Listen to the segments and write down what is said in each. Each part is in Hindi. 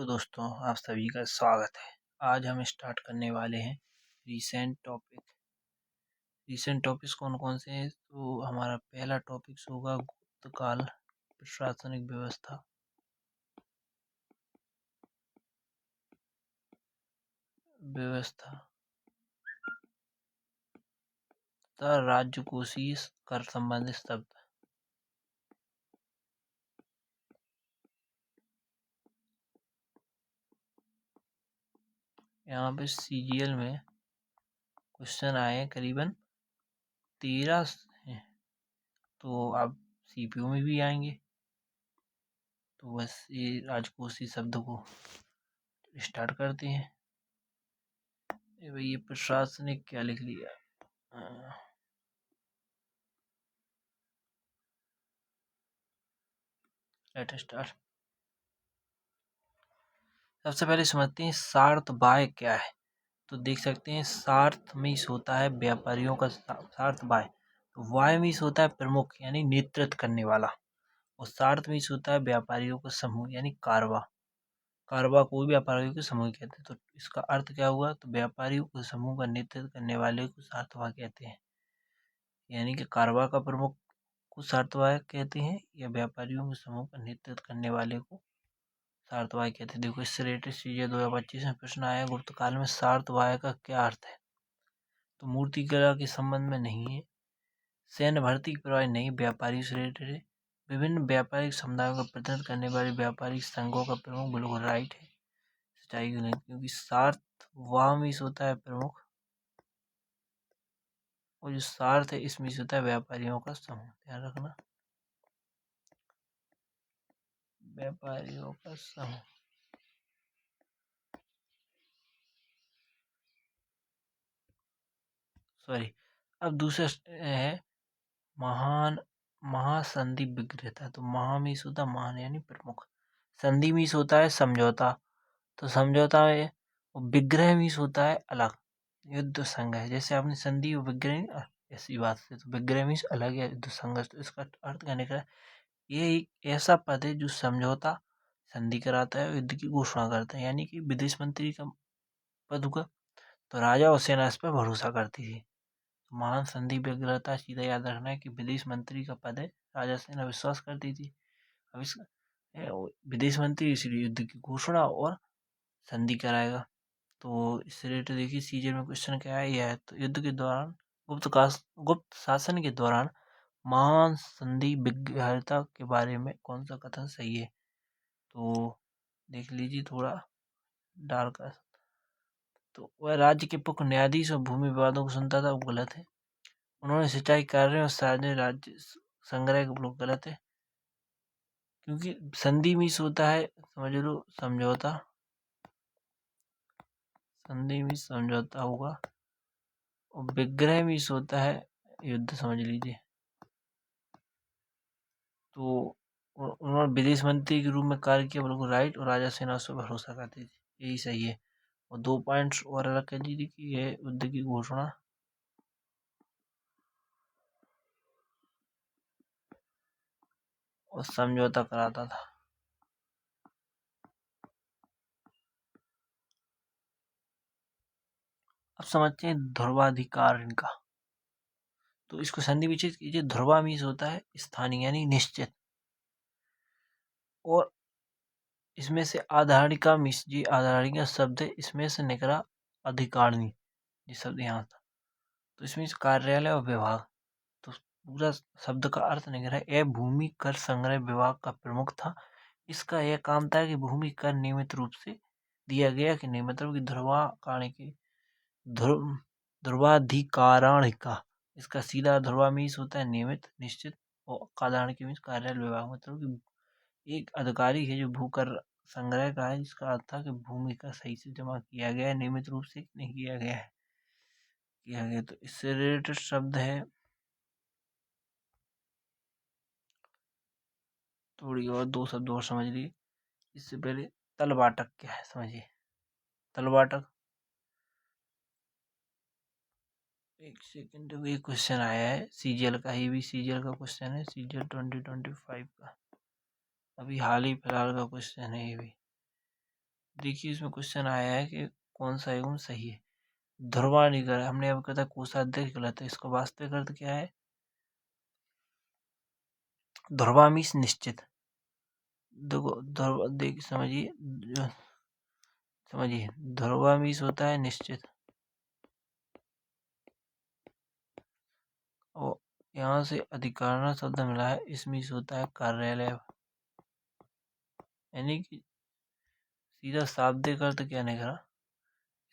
तो दोस्तों आप सभी का स्वागत है। आज हम स्टार्ट करने वाले हैं रीसेंट टॉपिक। रीसेंट टॉपिक्स कौन कौन से हैं? तो हमारा पहला टॉपिक होगा गुप्त काल प्रशासनिक व्यवस्था। तथा राजकोषीय कर संबंधित शब्द। यहाँ पे सीजीएल में क्वेश्चन आए हैं करीबन 13 हैं, तो अब सीपीयू में भी आएंगे। तो बस ये राजकोषीय शब्द को स्टार्ट करते हैं। ये प्रशासनिक क्या लिख लिया? Let start. सबसे पहले समझते हैं सार्थ बाय क्या है। तो देख सकते हैं सार्थ मीन्स होता है व्यापारियों का सार्थ बाय। तो वाय मीन्स होता है प्रमुख यानी नेतृत्व करने वाला, और सार्थ मीन्स होता है व्यापारियों का समूह यानी कारवा। कारवा को भी व्यापारियों के समूह कहते हैं। तो इसका अर्थ क्या हुआ? तो व्यापारियों के समूह का नेतृत्व करने वाले को सार्थवाह कहते हैं। यानी कि कारवा का प्रमुख को सार्थवाह कहते हैं, या व्यापारियों के समूह का नेतृत्व करने वाले को सार्थवाह कहते हैं। देखो इससे रिलेटेड चीजें 2025 में प्रश्न आया, गुप्त काल में सार्थवाह का क्या अर्थ है? तो मूर्ति कला के संबंध में नहीं है, सैन्य भर्ती की प्रवाह नहीं, व्यापारी से रिलेटेड है, विभिन्न व्यापारिक समुदायों का प्रतिनिधित्व करने वाले व्यापारिक संघों का प्रमुख बिल्कुल राइट है, सच्चाई की नहीं, क्योंकि सार्थ वाह में होता है प्रमुख, और जो सार्थ है इसमें होता है व्यापारियों का समूह। ध्यान रखना, व्यापारियों का समूह। सॉरी, अब दूसरा है महान महासंधि विग्रहता। तो महा मीस होता है महान यानी प्रमुख, संधि मीस होता है समझौता। तो समझौता है, विग्रह मीस होता है अलग, युद्ध संघ है। जैसे आपने संधि और विग्रह ऐसी बात से, तो विग्रह मीस अलग है, युद्ध संघ। तो इसका अर्थ कहने का ये एक ऐसा पद है जो समझौता संधि कराता है, युद्ध की घोषणा करता है। यानी कि विदेश मंत्री का पद हुआ, तो राजा और सेना इस पर भरोसा करती थी। महान संधि विग्रहता सीधा याद रखना है कि विदेश मंत्री का पद है, राजा सेना विश्वास करती थी। अब इस विदेश मंत्री इसलिए युद्ध की घोषणा और संधि कराएगा। तो इससे रिलेटेड देखिए सीजन में क्वेश्चन क्या है, यह है तो युद्ध के दौरान गुप्त शासन के दौरान महान संधि विग्रहता के बारे में कौन सा कथन सही है? तो देख लीजिए थोड़ा डार्क। तो वह राज्य के मुख्य न्यायाधीश और भूमि विवादों को सुनता था, वो गलत है। उन्होंने सिंचाई कार्य और सार्वजनिक राज्य संग्रह के लोग गलत है, क्योंकि संधि मीस होता है समझ लो समझौता, संधि मीस समझौता होगा, और विग्रह मीस होता है युद्ध, समझ लीजिए। तो उन्होंने विदेश मंत्री के रूप में कार्य किया, बिल्कुल राइट, और राजा सेना उस पर भरोसा करती थी, यही सही है। और 2 पॉइंट्स और अलग कर दीजिए कि यह युद्ध की घोषणा और समझौता कराता था। अब समझते हैं ध्रुवाधिकार इनका। तो इसको संधि विच्छेद कीजिए। ध्रुवा मीस होता है स्थानीय यानी निश्चित, और इसमें से आधारिका मीस, जी आधारिका शब्द है, इसमें से निकला अधिकारिणी, ये शब्द यहाँ था। तो इसमें कार्यालय और विभाग, तो पूरा शब्द का अर्थ निकला है यह भूमि कर संग्रह विभाग का प्रमुख था। इसका यह काम था कि भूमि कर नियमित रूप से दिया गया कि नहीं, मतलब कि ध्रुवाकाणी की ध्रुवाधिकारणिका, इसका सीधा ध्रुवा मीस होता है नियमित निश्चित, और कादारण की मीस कार्यालय विभाग, मतलब कि एक अधिकारी है जो भूकर संग्रह का है, जिसका अर्थ था कि भूमि का सही से जमा किया गया है, नियमित रूप से नहीं किया गया है, किया गया। तो इससे रिलेटेड शब्द है, थोड़ी और 2 शब्द और समझ लीजिए। इससे पहले तलवाटक क्या है समझिए। तलवाटक, एक सेकंड, ये क्वेश्चन आया है सीजीएल का, ये भी सीजीएल का क्वेश्चन है, सीजीएल 2025 का, अभी हाल ही फिलहाल का क्वेश्चन है ये भी। देखिए इसमें क्वेश्चन आया है कि कौन सा एवं सही है। ध्रुवाधिकार हमने अब कहा था कोषाध्यक्ष गलत है, इसका वास्तविक अर्थ क्या है? ध्रुवा मीन्स निश्चित। देखो ध्रुव देख समझिए ध्रुवा मीन्स होता है निश्चित, और यहाँ से अधिकारण शब्द मिला है, इसमें से होता है कार्यालय। यानी कि सीधा शाब्दिक अर्थ क्या निकला?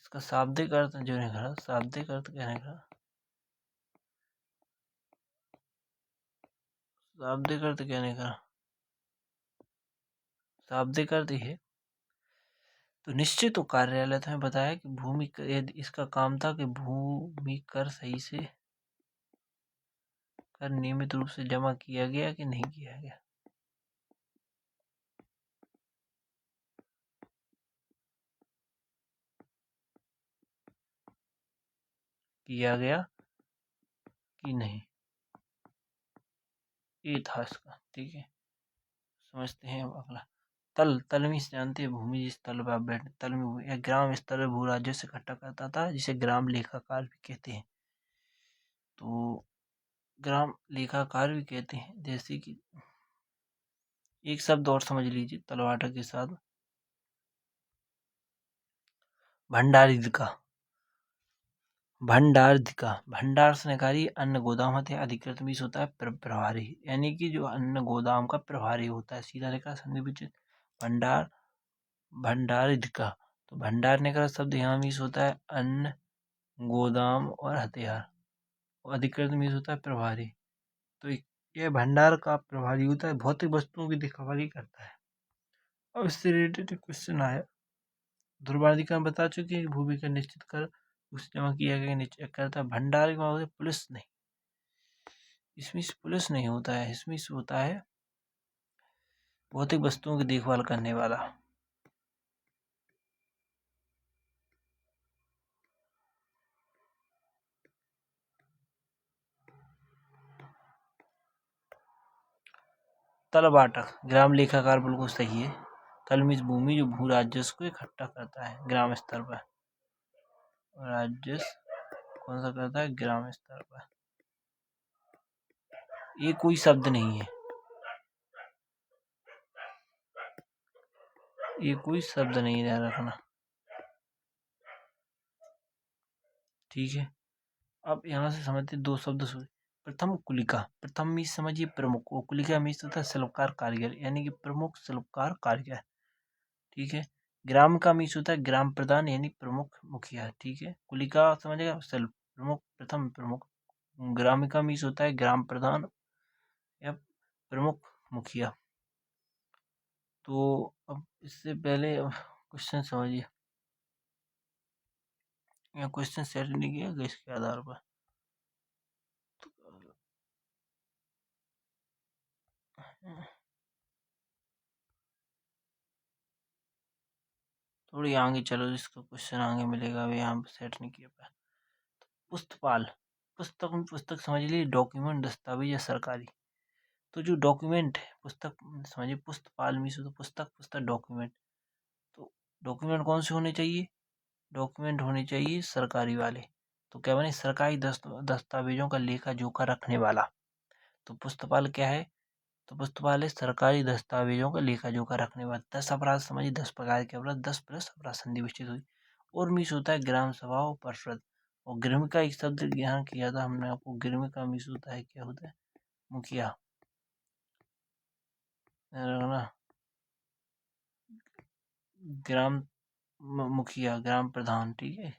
इसका शाब्दिक अर्थ जो निकला, शाब्दिक अर्थ क्या निकला? शाब्दिक अर्थ क्या निकला? शाब्दिक अर्थ ही है। तो निश्चित कार्यालय तो बताया कि भूमि इसका काम था कि भूमि कर सही से कर नियमित रूप से जमा किया गया कि नहीं किया गया। किया गया कि नहीं, ये था इसका। ठीक है, समझते हैं अब अगला। तल में जानते हैं भूमि जिस तल पर आप बैठे, तल में या ग्राम स्तर पर भू राज्य से इकट्ठा करता था, जिसे ग्राम लेखाकार भी कहते हैं। तो ग्राम लेखाकार भी कहते हैं, जैसे कि एक शब्द और समझ लीजिए तलवाटा के साथ, भंडारिका। भंडारधिका, भंडार से नकारी अन्न गोदाम होते हैं, अधिकृत मीन्स होता है प्रभारी, यानी कि जो अन्न गोदाम का प्रभारी होता है। सीधा लिखा संधि विच्छेद भंडार, भंडारधिका। तो भंडारने का शब्द यहाँ मीन्स होता है अन्न गोदाम और हथियार, और अधिकृत मीन्स होता है प्रभारी। तो यह भंडार का प्रभारी होता है, भौतिक वस्तुओं की रखवाली करता है। अब इससे रिलेटेड क्वेश्चन आया, ध्रुवाधिकार बता चुके हैं कि भूमि का निश्चित कर उस जमा किया गया निश्चित करता है। भंडार का पुलिस नहीं, इसमें पुलिस नहीं होता है, इसमें होता है भौतिक वस्तुओं की देखभाल करने वाला। तलवाटक, ग्राम लेखाकार बिल्कुल सही है। तल मीन्स भूमि जो भू राजस्व को इकट्ठा करता है ग्राम स्तर पर, राजस्व कौन सा करता है? ग्राम स्तर पर। ये कोई शब्द नहीं है, ये कोई शब्द नहीं ध्यान रखना। ठीक है, अब यहाँ से समझते दो शब्द प्रथम कुलिका, प्रथम मीन्स समझिए प्रमुख, और कुलिका मीन्स होता है शिल्पकार कारीगर, यानी कि प्रमुख शिल्पकार कारीगर। ठीक है, ग्राम का मीन्स होता है ग्राम प्रधान यानी प्रमुख मुखिया। ठीक है, कुलिका समझेगा शिल्प प्रमुख, प्रथम प्रमुख। ग्रामिका मीन्स होता है ग्राम प्रधान या प्रमुख मुखिया। तो अब इससे पहले क्वेश्चन समझिए, या क्वेश्चन सेट नहीं किया गया इसके आधार पर। थोड़ी आगे चलो, इसका क्वेश्चन आगे मिलेगा, अभी यहाँ पे सेट नहीं किया पाया। पुस्तपाल, पुस्तक समझ लीजिए डॉक्यूमेंट, दस्तावेज या सरकारी। तो जो डॉक्यूमेंट है पुस्तक समझिए, पुस्तपाल मीन्स तो पुस्तक डॉक्यूमेंट। तो डॉक्यूमेंट कौन से होने चाहिए? डॉक्यूमेंट होने चाहिए सरकारी वाले। तो क्या बने? सरकारी दस्तावेजों का लेखा जोखा रखने वाला। तो पुस्तपाल क्या है? तो पुस्तपाल है सरकारी दस्तावेजों का लेखा जोखा रखने वाला। 10 अपराध समझिए, 10 प्रकार के अपराध, 10 प्लस अपराध संधि विच्छेद हुई। और मीस होता है ग्राम सभा और परिषद। और गृह का एक शब्द यहाँ किया था हमने आपको, गृह का मीस होता है क्या होता है? मुखिया, रखना ग्राम मुखिया, ग्राम प्रधान। ठीक है,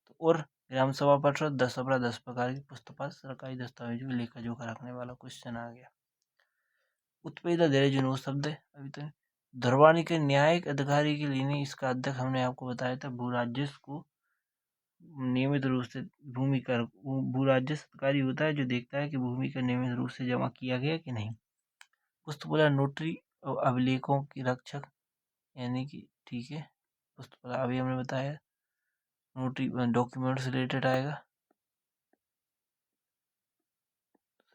तो और ग्राम सभा परिषद 10 अपराध, 10 प्रकार की पुस्तक सरकारी दस्तावेजों की लेखा जोखा रखने वाला। क्वेश्चन आ गया। उत्पेदा धैर्य जुनून शब्द है अभी तक। ध्रुवानी के न्यायिक अधिकारी के लिए इसका अध्यक्ष हमने आपको बताया था, भू राजस्व को नियमित रूप से भूमि कर, भू राजस्व अधिकारी होता है जो देखता है कि भूमि का नियमित रूप से जमा किया गया कि नहीं। पुस्तकालय नोटरी और अभिलेखों की रक्षक, यानी कि ठीक है, पुस्तकालय अभी हमने बताया नोटरी डॉक्यूमेंट से रिलेटेड आएगा,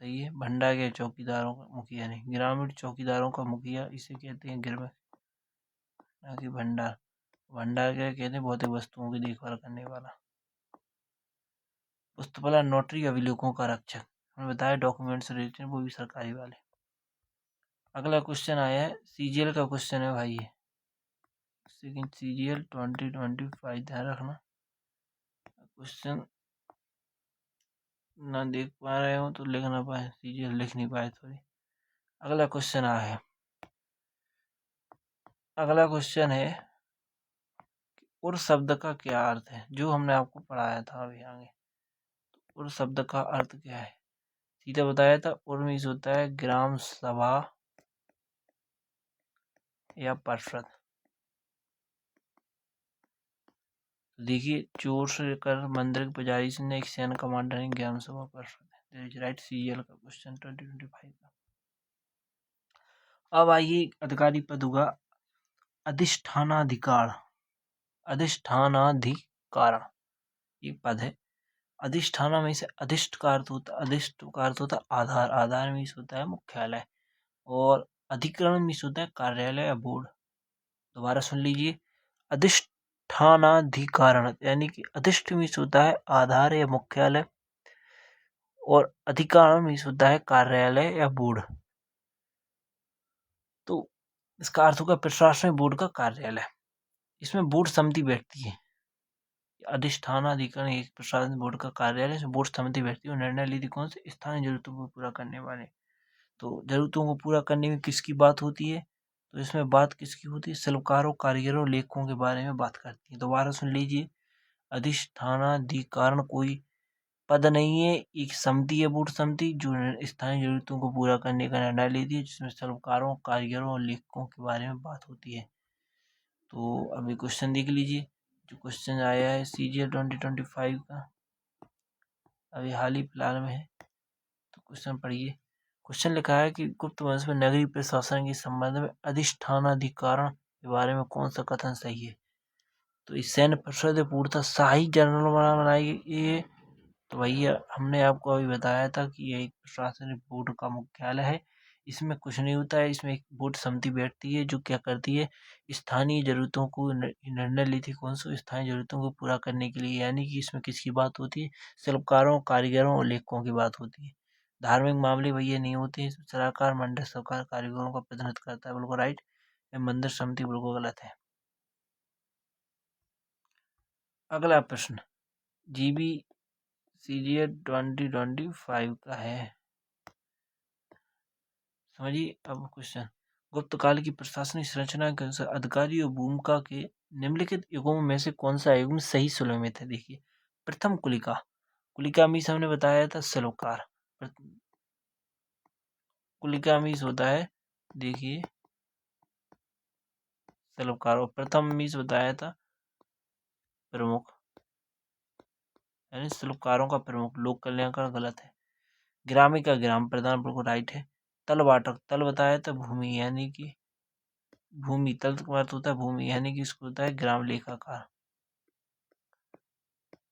सही है। भंडार के चौकीदारों का मुखिया नहीं, ग्रामीण चौकीदारों का मुखिया इसे कहते हैं ग्राम, ना कि भंडार। भंडार क्या कहते हैं, भौतिक वस्तुओं की देखभाल करने वाला। पुस्तकालय नोटरी अभिलेखों का रक्षक, हमने बताया डॉक्यूमेंट्स रिलेटेड, वो भी सरकारी वाले। अगला क्वेश्चन आया है सीजीएल का क्वेश्चन है भाई, ये सेकंड सीजीएल 2025, ध्यान रखना। क्वेश्चन ना देख पा रहे हो तो लिख ना पाए, सीजीएल लिख नहीं पाए, सॉरी। अगला क्वेश्चन आया है, अगला क्वेश्चन है उर शब्द का क्या अर्थ है, जो हमने आपको पढ़ाया था अभी आगे। उर शब्द का अर्थ क्या है, सीधा बताया था, उर मीन्स होता है ग्राम सभा या परिषद। देखिए, चोर से कर मंदिर के पुजारी से एक सैन्य कमांडर है, ज्ञान सभा परिषद, राइट सीजीएल का क्वेश्चन 2025 का। अब आइए अधिकारी पद होगा अधिष्ठानाधिकार, अधिष्ठानाधिकारण, ये पद है। अधिष्ठाना में से अधिष्ठ का अर्थ होता, अधिष्ठ का अर्थ होता आधार, आधार में होता है मुख्यालय, और अधिकरण में होता है कार्यालय या बोर्ड। दोबारा सुन लीजिए, अधिष्ठानाधिकारण यानी कि अधिष्ठ में होता है आधार या मुख्यालय, और अधिकरण में होता है कार्यालय या बोर्ड। तो इसका अर्थ होगा प्रशासनिक बोर्ड का कार्यालय, इसमें बोर्ड समिति बैठती है। अधिष्ठानाधिकरण एक प्रशासनिक बोर्ड का कार्यालय, बोर्ड समिति बैठती है और निर्णय लेती कौन से, स्थानीय जरूरतों को पूरा करने वाले। तो जरूरतों को पूरा करने में किसकी बात होती है, तो इसमें बात किसकी होती है, शिल्पकारों, कारीगरों, लेखकों के बारे में बात करती है। दोबारा सुन लीजिए, अधिष्ठानाधिकरण कोई पद नहीं है, एक समिति है, बोर्ड समिति, जो स्थानीय जरूरतों को पूरा करने का निर्णय लेती है, जिसमें शिल्पकारों, कारीगरों और लेखकों के बारे में बात होती है। तो अभी क्वेश्चन देख लीजिए, जो क्वेश्चन आया है सीजीएल 2025 का, अभी हाल ही फिलहाल में है, तो क्वेश्चन पढ़िए। क्वेश्चन लिखा है कि गुप्त वंश में नगरीय प्रशासन के संबंध में अधिष्ठानाधिकरण के बारे में कौन सा कथन सही है, तो इस सैन्य परिषद पूर्णतः शाही जनरल बनाई गई है। तो भैया हमने आपको अभी बताया था कि यह एक प्रशासनिक बोर्ड का मुख्यालय है, इसमें कुछ नहीं होता है, इसमें एक बोर्ड समिति बैठती है जो क्या करती है, स्थानीय जरूरतों को निर्णय लेती है, कौन सी स्थानीय जरूरतों को पूरा करने के लिए, यानी कि इसमें किसकी बात होती है, शिल्पकारों, कारीगरों और लेखकों की बात होती है। धार्मिक मामले भैया नहीं होते हैं, सलाहकार मंडल सरकार कारीगरों का प्रतिनिधित्व करता है, बिल्कुल राइट। मंदिर समिति बिल्कुल गलत है। अगला प्रश्न जीबी सीजीएल 2025 का है, समझिए अब क्वेश्चन। गुप्त काल की प्रशासनिक संरचना के अनुसार अधिकारी और भूमिका के निम्नलिखित युगों में से कौन सा युग सही सुलभित है। देखिए, प्रथम कुलिका, कुलिका मीस हमने बताया था शिल्पकार, कुलिका मीस होता है, देखिए शिल्पकार, और प्रथम मीस बताया था प्रमुख, यानी शिल्पकारों का प्रमुख, लोक कल्याण का गलत है। ग्रामी का ग्राम प्रधान बिल्कुल राइट है। तलवाटक, तल बताया था भूमि, यानी कि भूमि, तल का अर्थ होता है भूमि, यानी कि इसको होता है ग्राम लेखाकार,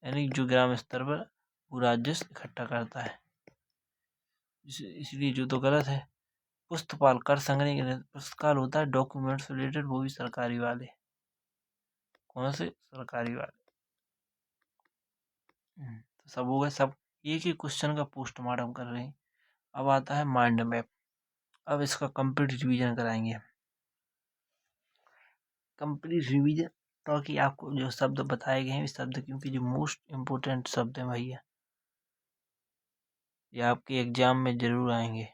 यानी जो ग्राम स्तर पर पूरा राजस्व इकट्ठा करता है, इसलिए जो तो गलत है। पुस्तपाल, कर संग्रह के पुस्तकाल होता है डॉक्यूमेंट्स रिलेटेड, वो भी सरकारी वाले, कौन से, सरकारी वाले। तो सब हो गए, सब एक ही क्वेश्चन का पोस्टमार्टम कर रहे हैं। अब आता है माइंड मैप, अब इसका कंप्लीट रिवीजन कराएंगे, कंप्लीट रिवीजन, ताकि आपको जो शब्द बताए गए हैं, इस शब्द क्योंकि जो मोस्ट इम्पोर्टेंट शब्द हैं भैया, ये आपके एग्जाम में जरूर आएंगे।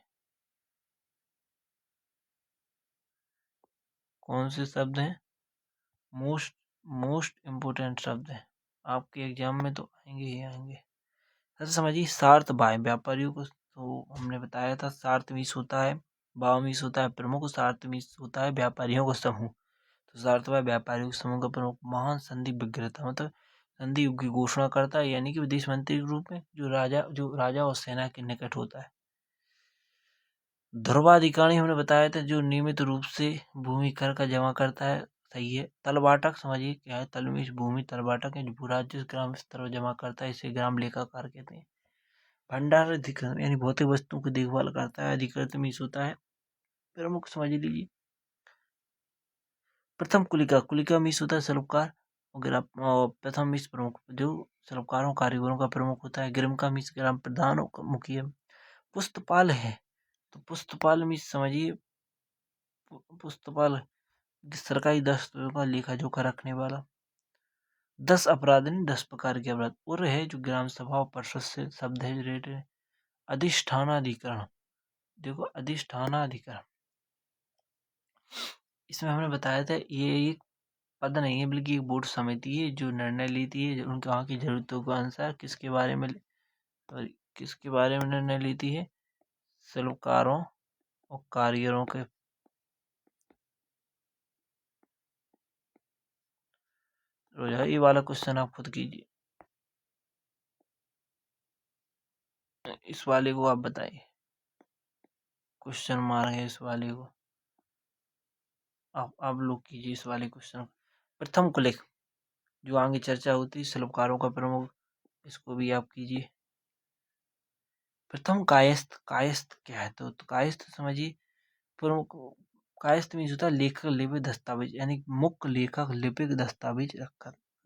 कौन से शब्द हैं, मोस्ट मोस्ट इम्पोर्टेंट शब्द हैं, आपके एग्जाम में तो आएंगे ही आएंगे। सबसे समझिए, सार्थ बाह्य व्यापारियों को, तो हमने बताया था सार्थ मीस होता है, भाव मीस होता है प्रमुख, सार्थ मीस होता है व्यापारियों को समूह। तो सार्थ बाह्य व्यापारियों समूह का प्रमुख महान संधि विक्रेता, मतलब संधि की घोषणा करता है, यानी कि विदेश मंत्री के रूप में जो राजा और सेना के निकट होता है। ध्रुवाधिकारी हमने बताया था, जो नियमित रूप से भूमि कर का जमा करता है, सही है। तलवाटक समझिए क्या है, तलमीश भूमि, तलवाटक है जो भूराज्य ग्राम स्तर पर जमा करता है, इसे ग्राम लेखाकार कहते हैं। भंडार अधिकृत यानी भौतिक वस्तुओं की देखभाल करता है, अधिकृत मीस होता है प्रमुख, समझ लीजिए। प्रथम कुलिका, कुलिका मीन्स होता है सरोकार और प्रथम मीन्स प्रमुख, जो सरोकारों कारीगरों का प्रमुख होता है। ग्राम मीन्स ग्राम प्रधान मुखिया। पुस्तपाल है तो पुस्तपाल मीन्स समझिए पुस्तपाल सरकारी दस्तावेजों का लेखा जोखा रखने वाला। 10 अपराध नहीं 10 प्रकार के अपराध। और है जो ग्राम सभा और परिषद से शब्द है रिलेटेड। अधिष्ठानाधिकरण, देखो अधिष्ठानाधिकरण, इसमें हमने बताया था ये एक पद नहीं है बल्कि एक बोर्ड समिति है जो निर्णय लेती है उनके वहाँ की जरूरतों के अनुसार किसके बारे में निर्णय लेती है, सलाहकारों और कारीगरों के। ये वाला क्वेश्चन आप खुद कीजिए, इस वाले को आप बताइए, क्वेश्चन मार्क है इस वाले को, आप लोग कीजिए इस वाले क्वेश्चन। प्रथम कुलिक जो आगे चर्चा होती है सलाहकारों का प्रमुख, इसको भी आप कीजिए। प्रथम कायस्थ, कायस्थ क्या है तो कायस्थ समझिए प्रमुख, कायस्थ में होता है लेखक लिपिक दस्तावेज, यानी मुख्य लेखक लिपिक दस्तावेज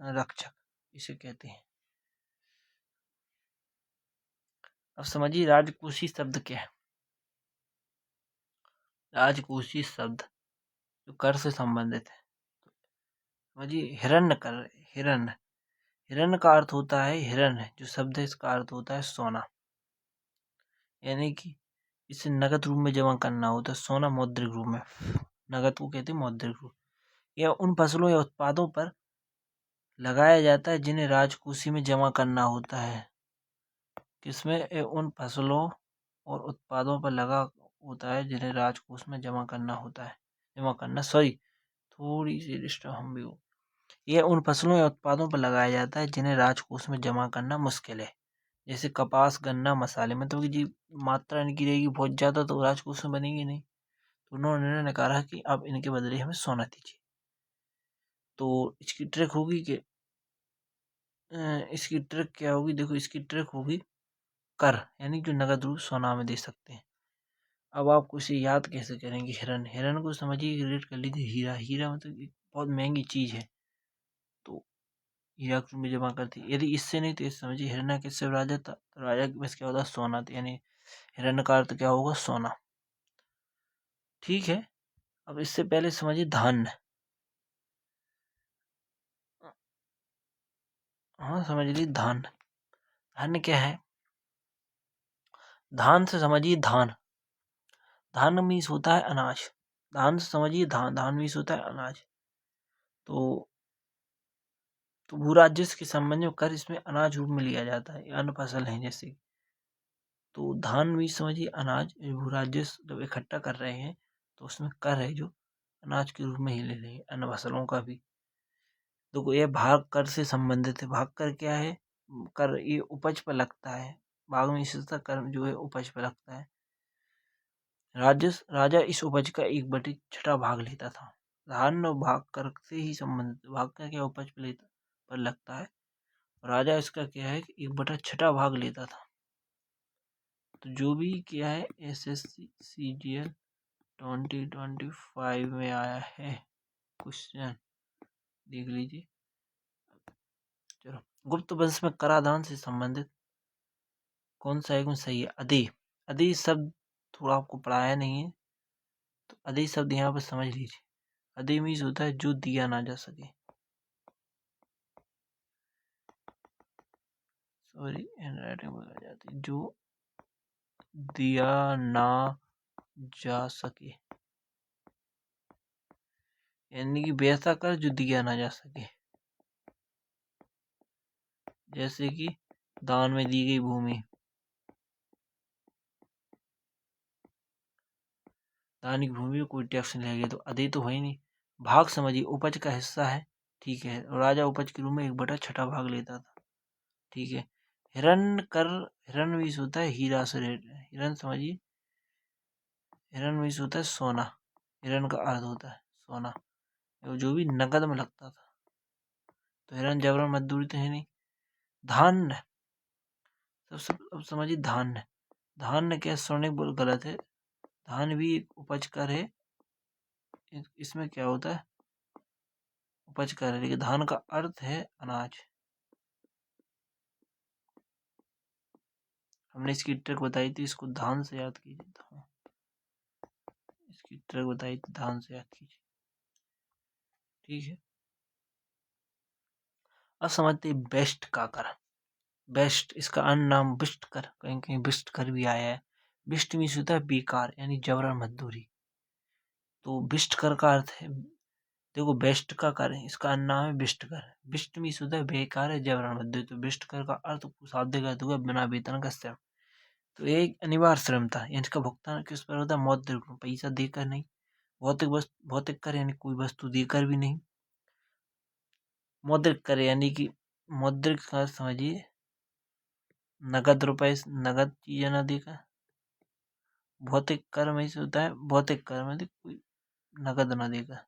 रक्षक, इसे कहते हैं। अब समझिए राजकोषीय शब्द क्या है। राजकोषीय शब्द जो कर से संबंधित है, समझिए हिरण्य कर, हिरण्य, हिरण्य का अर्थ होता है हिरण्य, जो शब्द है इसका अर्थ होता है सोना, यानी कि इसे नगद रूप में जमा करना होता है। सोना मौद्रिक रूप में, नगद को कहते हैं मौद्रिक रूप। यह उन फसलों या उत्पादों पर लगाया जाता है जिन्हें राजकोषीय में जमा करना होता है। किसमें, उन फसलों और उत्पादों पर लगा होता है जिन्हें राजकोष में जमा करना होता है, जमा करना सॉरी थोड़ी सी डिस्टर्ब हम भी हो। यह उन फसलों या उत्पादों पर लगाया जाता है जिन्हें राजकोष में जमा करना मुश्किल है, जैसे कपास गन्ना मसाले। मतलब कि जी मात्रा इनकी रहेगी बहुत ज़्यादा तो राजकोष में बनेगी नहीं, तो उन्होंने निर्णय कहा कि अब इनके बदले हमें सोना दीजिए। तो इसकी ट्रिक होगी कि इसकी ट्रिक क्या होगी, देखो इसकी ट्रिक होगी कर, यानी जो नगद रूप सोना में दे सकते हैं। अब आपको इसे याद कैसे करेंगे, हिरन, हिरन को समझिए रेट कर लीजिए हीरा, हीरा मतलब एक बहुत महंगी चीज़ है तो हीरा के रूप में जमा करती है। यदि इससे नहीं तो इस समझिए हिरना किससे राजा था, तो राजा के पास क्या होता सोना था, यानी हिरण्य का अर्थ क्या होगा सोना। ठीक है, अब इससे पहले समझिए धान्य, हाँ समझ लीजिए धान्य, धान्य क्या है, धान से समझिए धान, धान मीन्स होता है अनाज, धान से समझिए धान, धान मीन्स होता है अनाज। तो भू राजस्व के संबंध में कर इसमें अनाज रूप में लिया जाता है, अन्न फसल है जैसे। तो धान भी समझिए अनाज, भू राजस्व जब इकट्ठा कर रहे हैं तो उसमें कर है जो अनाज के रूप में ही ले रहे हैं, अन्न फसलों का भी। तो यह भाग कर से संबंधित है। भाग कर क्या है, कर ये उपज पर लगता है, भाग में इसका कर जो है उपज पर लगता है। राजा इस उपज का 1/6 भाग लेता था। धान और भाग कर से ही संबंधित, भाग का क्या उपज पर लगता है, राजा इसका क्या है कि 1/6 भाग लेता था। तो जो भी क्या है SSC CGL 2025 में आया है क्वेश्चन, देख लीजिए। चलो, गुप्त वंश में कराधान से संबंधित कौन सा एक में सही है, अदे, अदे शब्द थोड़ा आपको पढ़ाया नहीं है तो अदे शब्द यहाँ पर समझ लीजिए। अदे मीन्स होता है जो दिया ना जा सके, सॉरी हैंडराइटिंग बोला जाती है, जो दिया ना जा सके, यानी कि वैसा कर जो दिया ना जा सके। जैसे कि दान में दी गई भूमि, दान की भूमि में कोई टैक्स नहीं लगेगा तो अदे तो है ही नहीं। भाग समझिए उपज का हिस्सा है, ठीक है, और राजा उपज के रूप में 1/6 भाग लेता था, ठीक है। हिरण कर, हिरण भी होता है हीरा से रिलेटेड, हिरण समझिए, हिरण भी होता है सोना, हिरण का अर्थ होता है सोना, जो भी नकद में लगता था। तो हिरण जबरन मजदूरी तो है नहीं। धान्य, अब समझिए धान्य, धान्य क्या स्वर्णिक बोल गलत है, धान भी एक उपज कर है, इसमें क्या होता है उपज कर रहे, लेकिन धान का अर्थ है अनाज। हमने इसकी ट्रिक बताई थी, इसको धान से याद कीजिए। धान, इसकी ट्रिक बताई थी, धान से याद कीजिए। ठीक है। अब समझते बेस्ट का कर। बेस्ट, इसका अन्य नाम बिष्ट कर, कहीं कहीं बिष्ट कर भी आया है। बिष्ट मीन्स होता है बेकार, यानी जबरन मजदूरी। तो बिष्ट कर का अर्थ है, देखो बेस्ट का कर है, इसका अन्य नाम है बिष्ट कर। बिष्ट मीन्स होता है बेकार है, जबरन मजदूरी। तो बिष्ट कर का अर्थ शाब्दिक अर्थ हुआ बिना वेतन का श्रम। तो एक अनिवार्य श्रम था, यानी इसका भुगतान किस पर होता है? मौद्रिक रूप, पैसा देकर नहीं। भौतिक कर यानी कोई वस्तु देकर भी नहीं। मौद्रिक कर यानी कि मौद्रिक का समझिए नगद रुपए, नगद चीजें न देकर। भौतिक कर में से होता है, भौतिक कर में कोई नगद न देकर।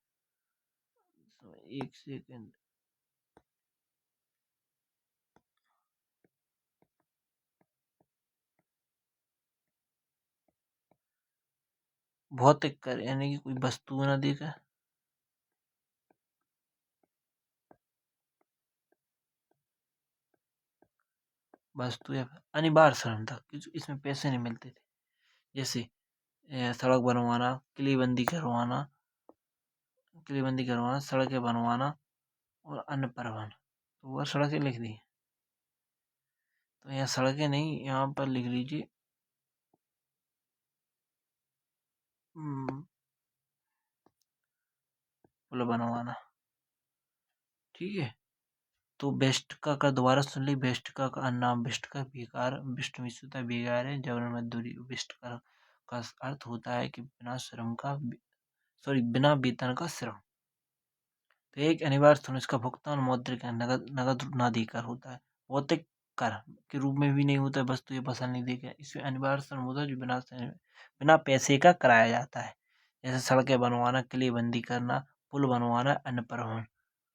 एक सेकंड, भौतिक कर यानी कि कोई वस्तु न देकर। वस्तु या अनिवार्य श्रम था, इसमें पैसे नहीं मिलते थे। जैसे सड़क बनवाना, किलेबंदी करवाना, सड़कें बनवाना और अन्य परिवहन। तो वह सड़कें लिख दी। तो यहाँ सड़कें नहीं, यहाँ पर लिख लीजिए पुल बनवाना। ठीक है। तो बेस्ट का दोबारा सुन ली। बेस्ट का नाम बेस्ट का बेकार, बेस्ट मिस होता है बेकार है, जबरन मजदूरी। बेस्ट का अर्थ होता है कि बिना श्रम का, सॉरी बिना वेतन का श्रम। तो एक अनिवार्य श्रम, इसका भुगतान मौद्रिक नगद ना देकर होता है। भौतिक कर के रूप में भी नहीं होता है, वस्तु या फसल नहीं देकर। इसमें अनिवार्य श्रम होता है जो बिना पैसे का कराया जाता है। जैसे सड़कें बनवाना, किलेबंदी करना, पुल बनवाना, अन्य परिवहन।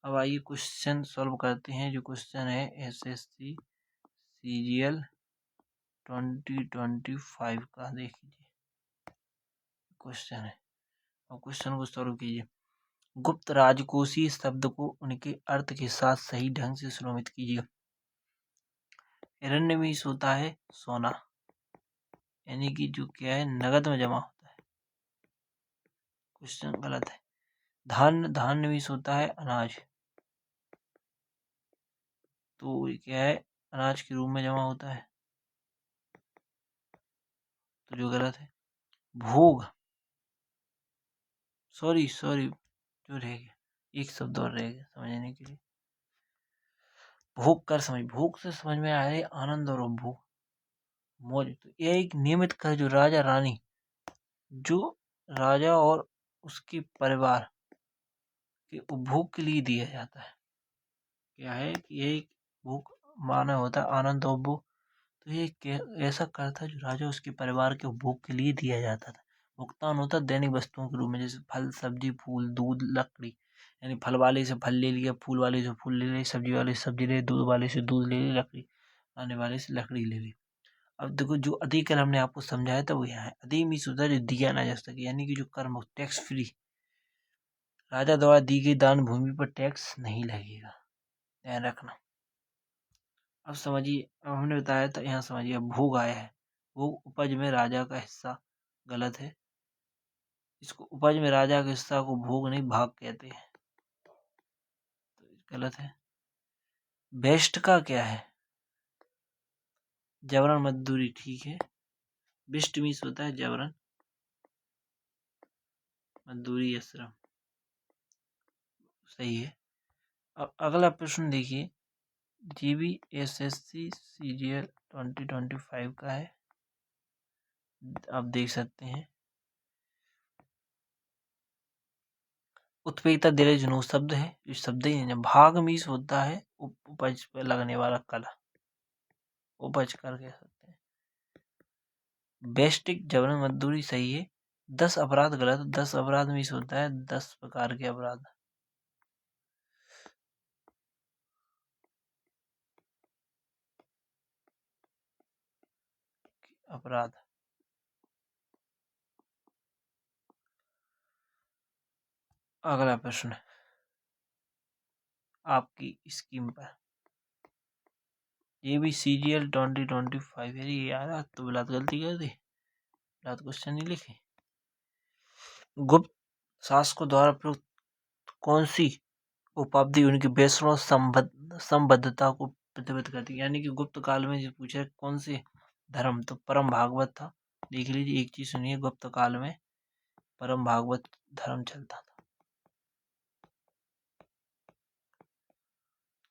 अब आइए क्वेश्चन सॉल्व करते हैं। जो क्वेश्चन है एसएससी सीजीएल 2025 का, देख लीजिए क्वेश्चन है। और क्वेश्चन को सॉल्व कीजिए। गुप्त राजकोषीय शब्द को उनके अर्थ के साथ सही ढंग से सुनिश्चित कीजिए। हिरण्यमीश होता है सोना, यानी कि जो क्या है नगद में जमा होता है। क्वेश्चन गलत है। धान्यमीश होता है अनाज, तो ये क्या है अनाज के रूप में जमा होता है, तो जो गलत है। भोग, सॉरी जो रह गया एक शब्द और रह गया समझने के लिए। भोग कर समझ, भोग से समझ में आ रहा है आनंद और उपभोग, मौज। तो यह एक नियमित कर जो राजा और उसके परिवार के उपभोग के लिए दिया जाता है। क्या है कि यह एक भोग माना होता है आनंद और उपभोग। तो ये ऐसा कर था जो राजा उसके परिवार के उपभोग के लिए दिया जाता था। भुगतान होता दैनिक वस्तुओं के रूप में, जैसे फल, सब्जी, फूल, दूध, लकड़ी। यानी फल वाले से फल ले लिया, फूल वाले से फूल ले ली, सब्जी वाले से सब्जी ले, दूध वाले से दूध ले ली, लकड़ी आने वाले से लकड़ी ले ली। अब देखो जो अधिक हमने आपको समझाया था वो यहाँ है। अधिक मीन्स होता है जो दिया ना जा सके, यानी कि जो कर्म टैक्स फ्री। राजा द्वारा दी गई दान भूमि पर टैक्स नहीं लगेगा, ध्यान रखना। अब समझिए, अब हमने बताया था, यहाँ समझिए भोग आया है। भोग उपज में राजा का हिस्सा, गलत है। इसको उपज में राजा के हिस्सा को भोग नहीं भाग कहते हैं, तो गलत है। बेस्ट का क्या है? जबरन मजदूरी, ठीक है। बिस्ट मीन्स होता है जबरन मजदूरी या श्रम, सही है। अब अगला प्रश्न देखिए, जीबीएसएससी सीजीएल 2025 का है। आप देख सकते हैं। उत्पेदिता दिले जुनून शब्द है, जो शब्द ही नहीं। भाग मीस होता है उपज पर लगने वाला कला, उपज कर कह सकते हैं। बेस्टिक जबरन मजदूरी, सही है। 10 अपराध गलत। 10 अपराध मीस होता है 10 प्रकार के अपराध, अपराध। अगला प्रश्न, आपकी स्कीम पर। ये भी CGL 2025 है यार, आज तो बिलात गलती कर दी, बिलात क्वेश्चन नहीं लिखे। गुप्त शासकों द्वारा प्रयुक्त कौन सी उपाधि उनकी वैष्णव संबद्धता को प्रतिबिंबित करती है? यानी कि गुप्त काल में जो पूछा कौन से धर्म, तो परम भागवत था। देख लीजिए, एक चीज सुनिए, गुप्त काल में परम भागवत धर्म चलता था।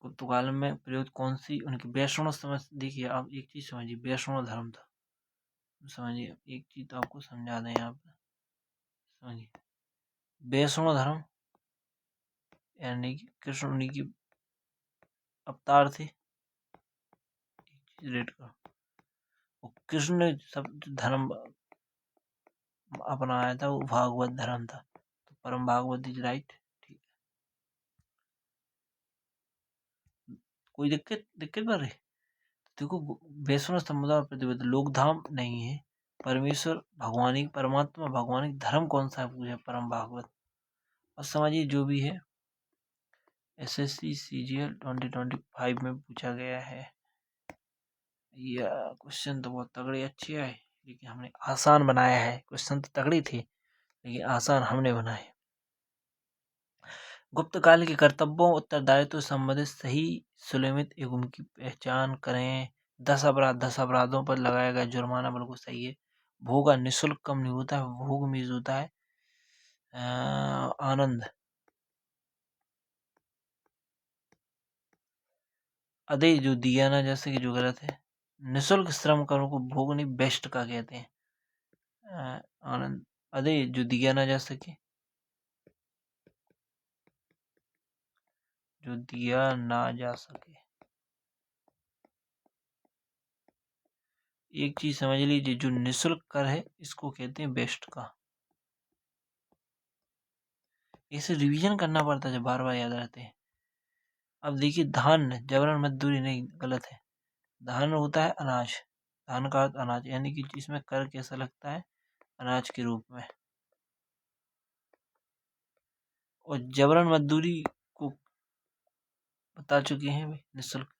गुप्त काल में प्रयुक्त कौन सी उनकी वैष्णव समझ, देखिए आप एक चीज समझिए, वैष्णव धर्म था, समझिए एक चीज तो आपको समझा दें यहाँ पर, समझिए वैष्णव धर्म यानी कि कृष्ण उन्हीं की अवतार थे, रेट का, और कृष्ण ने सब धर्म अपनाया था, वो भागवत धर्म था, तो परम भागवत इज राइट। ठीक, कोई दिक्कत कर रही? देखो, वैष्णव समुदाय प्रतिबद्ध लोक धाम नहीं है, परमेश्वर भगवानी परमात्मा भगवानी धर्म कौन सा है पूछे, परम भागवत। और समझिए जो भी है SSC CGL 2025 में पूछा गया है। यह क्वेश्चन तो बहुत तगड़े अच्छे आए, लेकिन हमने आसान बनाया है। क्वेश्चन तो तगड़ी थी लेकिन आसान हमने बनाए। गुप्त काल के कर्तव्यों उत्तरदायित्व संबंधित सही सुनिश्चित एवं की पहचान करें। 10 अपराधों पर लगाया गया जुर्माना बिल्कुल सही है। भोग निःशुल्क कम नहीं होता है, भोग मीज होता है आनंद। अदे जो दिया ना जैसे कि जो गलत है, निःशुल्क श्रम करो को भोग नहीं बेस्ट का कहते हैं आनंद। अदे जो दिया ना जा सके, जो दिया ना जा सके, एक चीज समझ लीजिए, जो निःशुल्क कर है इसको कहते हैं बेस्ट का। इसे रिवीजन करना पड़ता है, जब बार बार याद रहते हैं। अब देखिए, धान जबरन मजदूरी नहीं, गलत है। धान होता है अनाज, धान का अर्थ अनाज, यानी कि इसमें कर कैसा लगता है, अनाज के रूप में। और जबरन मजदूरी को बता चुके हैं भाई, निःशुल्क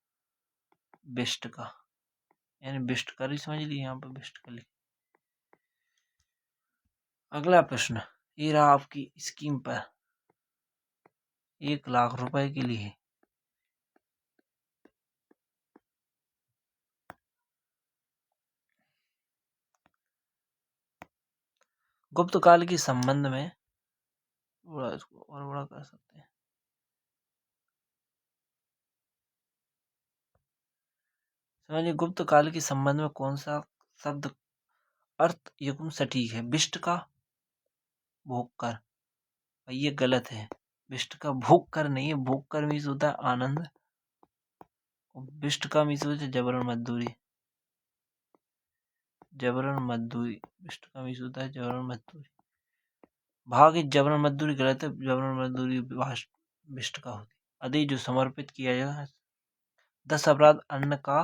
बेस्ट का, यानी बेस्ट कर ही समझ ली, यहाँ पर बेस्ट कर ली। अगला प्रश्न, ये रहा आपकी स्कीम पर 1 लाख रुपए के लिए गुप्त काल के संबंध में, थोड़ा इसको और बड़ा कर सकते हैं। समझिए, गुप्त काल के संबंध में कौन सा शब्द अर्थ युग्म सटीक है? विष्ट का भोग कर, ये गलत है। विष्ट का भोग कर नहीं है, भोग कर मीन्स होता है आनंद, और विष्ट का मीन्स होता है जबरन मजदूरी, जबरन मजदूरी, विष्ट का मीन्स होता है जबरन मजदूरी। भाग जबरन मजदूरी गलत है, जबरन मजदूरी विष्ट का होती। अदि जो समर्पित किया जाए, 10 अपराध अन्न का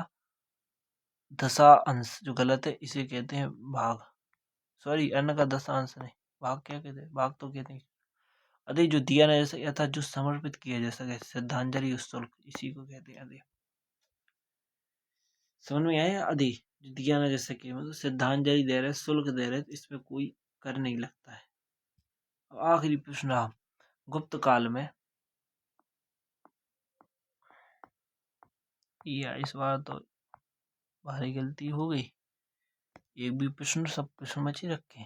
10वां अंश, जो गलत है, इसे कहते हैं भाग। सॉरी, अन्न का 10वां अंश नहीं, भाग क्या कहते हैं, भाग तो कहते हैं। अदि जो दिया ना जैसे अर्थात जो समर्पित किया जा सके, श्रद्धांजलि शुल्क, इसी को कहते हैं अदि। समझ में आया? अदि जो दिया ना जैसे कि मतलब श्रद्धांजलि दे रहे, शुल्क दे रहे, तो इसमें कोई कर नहीं लगता है। अब आखिरी प्रश्न रहा, गुप्त काल में, या इस बार तो भारी गलती हो गई, एक भी प्रश्न, सब प्रश्न बचे रखे,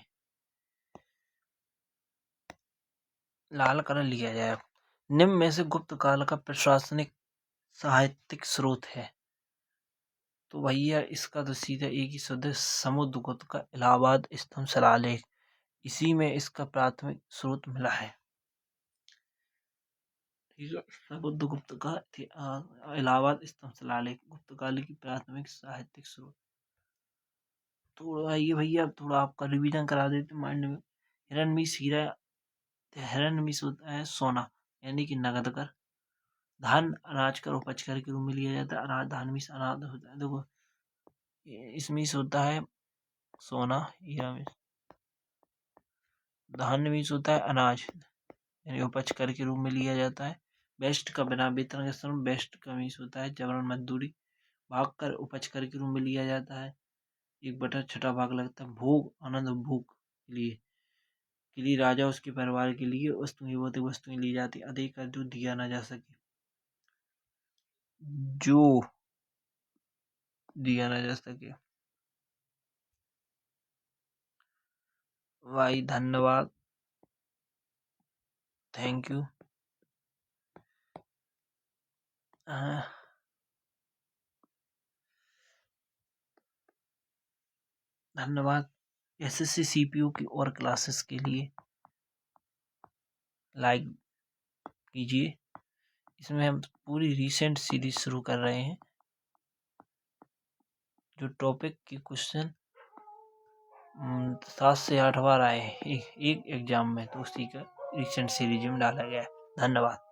लाल कलर लिया जाए। निम्न में से गुप्त काल का प्रशासनिक साहित्यिक स्रोत है, तो भैया इसका तो सीधा एक ही शब्द है, समुद्रगुप्त का इलाहाबाद स्तंभ शिलालेख, इसी में इसका प्राथमिक स्रोत मिला है। ठीक है, समुद्रगुप्त का इलाहाबाद स्तंभ शिलालेख गुप्त काल की प्राथमिक साहित्यिक स्रोत। थोड़ा ये भैया, थोड़ा आपका रिवीजन करा देते माइंड में। हिरण्मयी हीरा, हिरण्मयी होता है सोना, यानी कि नगद कर। धान अनाज कर उपज कर के रूप में लिया जाता है, अनाज धान मीस अनाज होता है। देखो, इसमें होता है सोना, हीरा में धान मीस होता है अनाज, यानी उपज कर के रूप में लिया जाता है। बेस्ट का बिना वेतन का श्रम बेस्ट का मीन्स होता है जबरन मजदूरी। भाग कर उपज कर के रूप में लिया जाता है। 1/6 भाग लगता है। भोग आनंद भोग के लिए राजा उसके परिवार के लिए वस्तुएं भौतिक वस्तुएं ली जाती। अधिक कर जो दिया ना जा सके, जो दिया ना जा सके। भाई धन्यवाद, थैंक यू। धन्यवाद। एसएससी सीपीयू की और क्लासेस के लिए लाइक कीजिए। इसमें हम पूरी रीसेंट सीरीज शुरू कर रहे हैं। जो टॉपिक की क्वेश्चन 7 से 8 बार आए हैं एक एग्जाम में, तो उसी का रिसेंट सीरीज में डाला गया है। धन्यवाद।